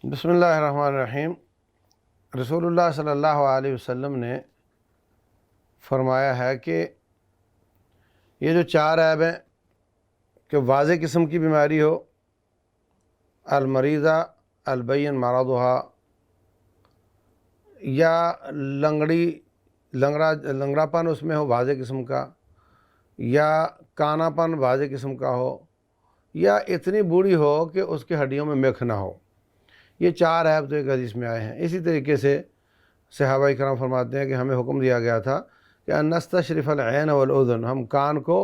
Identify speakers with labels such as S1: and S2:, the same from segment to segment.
S1: بسم اللہ الرحمن الرحیم۔ رسول اللہ صلی اللہ علیہ وسلم نے فرمایا ہے کہ یہ جو چار عیب ہیں کہ واضح قسم کی بیماری ہو، المریضہ البین مرضھا، یا لنگڑا پن اس میں ہو واضح قسم کا، یا کانا پن واضح قسم کا ہو، یا اتنی بوڑھی ہو کہ اس کی ہڈیوں میں میخ نہ ہو۔ یہ چار عیب تو ایک حدیث میں آئے ہیں۔ اسی طریقے سے صحابہ کرام فرماتے ہیں کہ ہمیں حکم دیا گیا تھا کہ ان نستشرف العین والاذن، ہم کان کو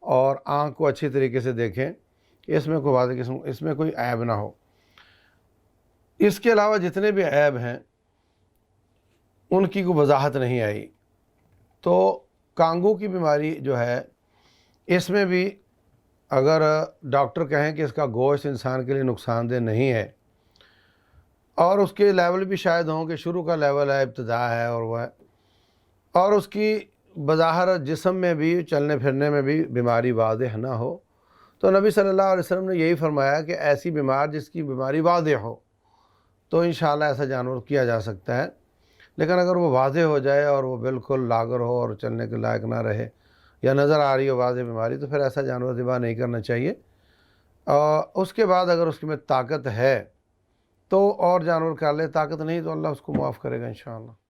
S1: اور آنکھ کو اچھی طریقے سے دیکھیں کہ اس میں کوئی واضح قسم، اس میں کوئی عیب نہ ہو۔ اس کے علاوہ جتنے بھی عیب ہیں ان کی کوئی وضاحت نہیں آئی۔ تو کانگو کی بیماری جو ہے، اس میں بھی اگر ڈاکٹر کہیں کہ اس کا گوشت انسان کے لیے نقصان دہ نہیں ہے، اور اس کے لیول بھی شاید ہوں کہ شروع کا لیول ہے، ابتدا ہے، اور وہ ہے، اور اس کی بظاہر جسم میں بھی چلنے پھرنے میں بھی بیماری واضح نہ ہو، تو نبی صلی اللہ علیہ وسلم نے یہی فرمایا کہ ایسی بیمار جس کی بیماری واضح ہو تو انشاءاللہ ایسا جانور کیا جا سکتا ہے۔ لیکن اگر وہ واضح ہو جائے اور وہ بالکل لاغر ہو اور چلنے کے لائق نہ رہے، یا نظر آ رہی ہو واضح بیماری، تو پھر ایسا جانور ذبح نہیں کرنا چاہیے۔ اور اس کے بعد اگر اس میں طاقت ہے تو اور جانور کر لے، طاقت نہیں تو اللہ اس کو معاف کرے گا انشاءاللہ۔